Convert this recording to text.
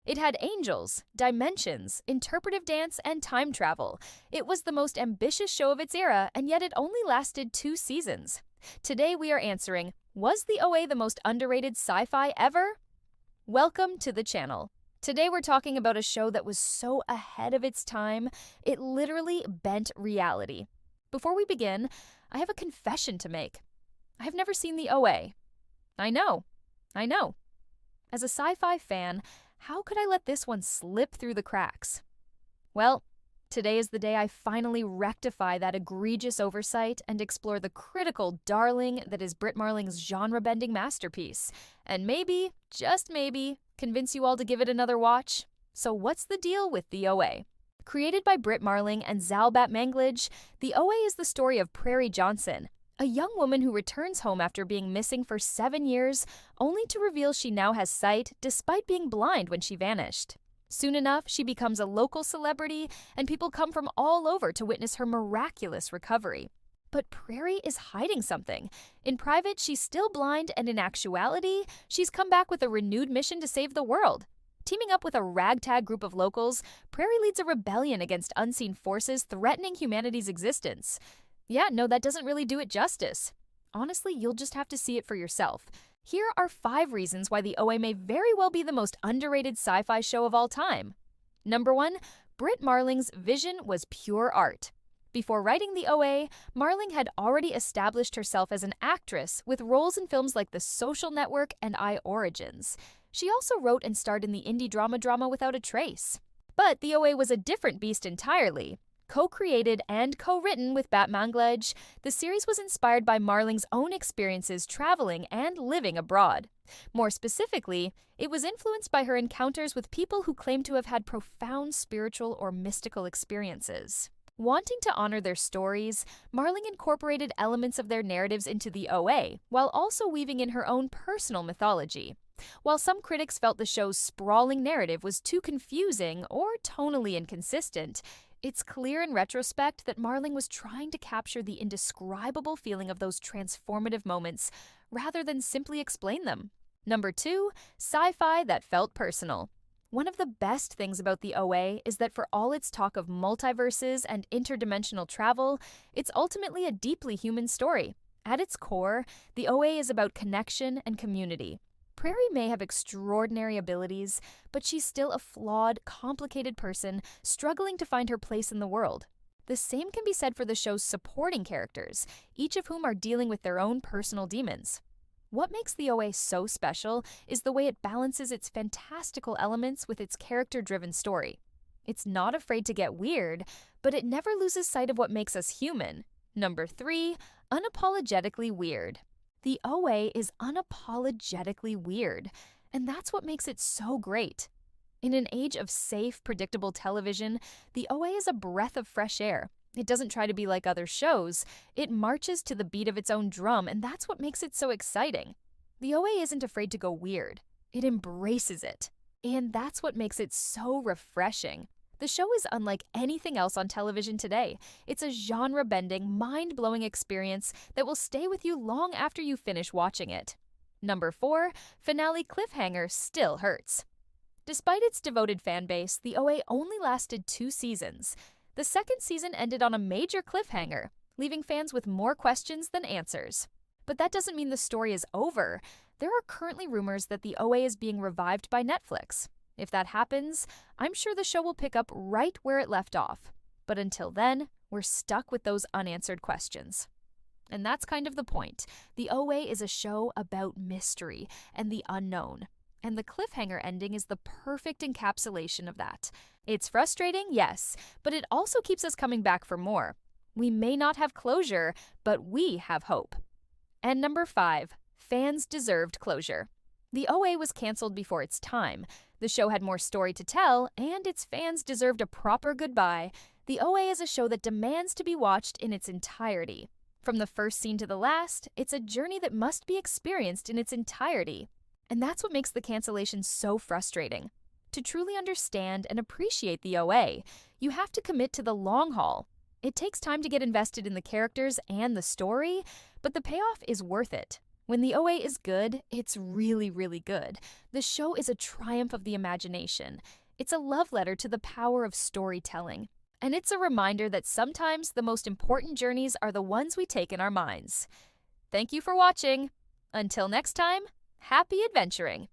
It had angels, dimensions, interpretive dance, and time travel. It was the most ambitious show of its era, and yet it only lasted 2 seasons. Today we are answering, was the OA the most underrated sci-fi ever? Welcome to the channel. Today we're talking about a show that was so ahead of its time, it literally bent reality. Before we begin, I have a confession to make. I have never seen the OA. I know. As a sci-fi fan, how could I let this one slip through the cracks? Well, today is the day I finally rectify that egregious oversight and explore the critical darling that is Brit Marling's genre-bending masterpiece, and maybe, just maybe, convince you all to give it another watch. So what's the deal with the OA? Created by Brit Marling and Zal Batmanglij, the OA is the story of Prairie Johnson, a young woman who returns home after being missing for 7 years, only to reveal she now has sight despite being blind when she vanished. Soon enough, she becomes a local celebrity, and people come from all over to witness her miraculous recovery. But Prairie is hiding something. In private, she's still blind, and in actuality, she's come back with a renewed mission to save the world. Teaming up with a ragtag group of locals, Prairie leads a rebellion against unseen forces threatening humanity's existence. Yeah, no, that doesn't really do it justice. Honestly, you'll just have to see it for yourself. Here are 5 reasons why the OA may very well be the most underrated sci-fi show of all time. Number 1, Brit Marling's vision was pure art. Before writing the OA, Marling had already established herself as an actress with roles in films like The Social Network and I Origins. She also wrote and starred in the indie drama Without a Trace. But the OA was a different beast entirely. Co-created and co-written with Batmanglij, the series was inspired by Marling's own experiences traveling and living abroad. More specifically, it was influenced by her encounters with people who claimed to have had profound spiritual or mystical experiences. Wanting to honor their stories, Marling incorporated elements of their narratives into the OA, while also weaving in her own personal mythology. While some critics felt the show's sprawling narrative was too confusing or tonally inconsistent, it's clear in retrospect that Marling was trying to capture the indescribable feeling of those transformative moments rather than simply explain them. Number 2, sci-fi that felt personal. One of the best things about the OA is that for all its talk of multiverses and interdimensional travel, it's ultimately a deeply human story. At its core, the OA is about connection and community. Prairie may have extraordinary abilities, but she's still a flawed, complicated person struggling to find her place in the world. The same can be said for the show's supporting characters, each of whom are dealing with their own personal demons. What makes the OA so special is the way it balances its fantastical elements with its character-driven story. It's not afraid to get weird, but it never loses sight of what makes us human. Number 3, unapologetically weird. The OA is unapologetically weird, and that's what makes it so great. In an age of safe, predictable television, the OA is a breath of fresh air. It doesn't try to be like other shows. It marches to the beat of its own drum, and that's what makes it so exciting. The OA isn't afraid to go weird. It embraces it. And that's what makes it so refreshing. The show is unlike anything else on television today. It's a genre-bending, mind-blowing experience that will stay with you long after you finish watching it. Number 4, finale Cliffhanger still hurts. Despite its devoted fan base, the OA only lasted 2 seasons. The second season ended on a major cliffhanger, leaving fans with more questions than answers. But that doesn't mean the story is over. There are currently rumors that the OA is being revived by Netflix. If that happens, I'm sure the show will pick up right where it left off. But until then, we're stuck with those unanswered questions. And that's kind of the point. The OA is a show about mystery and the unknown. And the cliffhanger ending is the perfect encapsulation of that. It's frustrating, yes, but it also keeps us coming back for more. We may not have closure, but we have hope. And number 5, fans deserved closure. The OA was canceled before its time. The show had more story to tell, and its fans deserved a proper goodbye. The OA is a show that demands to be watched in its entirety. From the first scene to the last, it's a journey that must be experienced in its entirety. And that's what makes the cancellation so frustrating. To truly understand and appreciate the OA, you have to commit to the long haul. It takes time to get invested in the characters and the story, but the payoff is worth it. When the OA is good, it's really, really good. The show is a triumph of the imagination. It's a love letter to the power of storytelling. And it's a reminder that sometimes the most important journeys are the ones we take in our minds. Thank you for watching. Until next time, happy adventuring!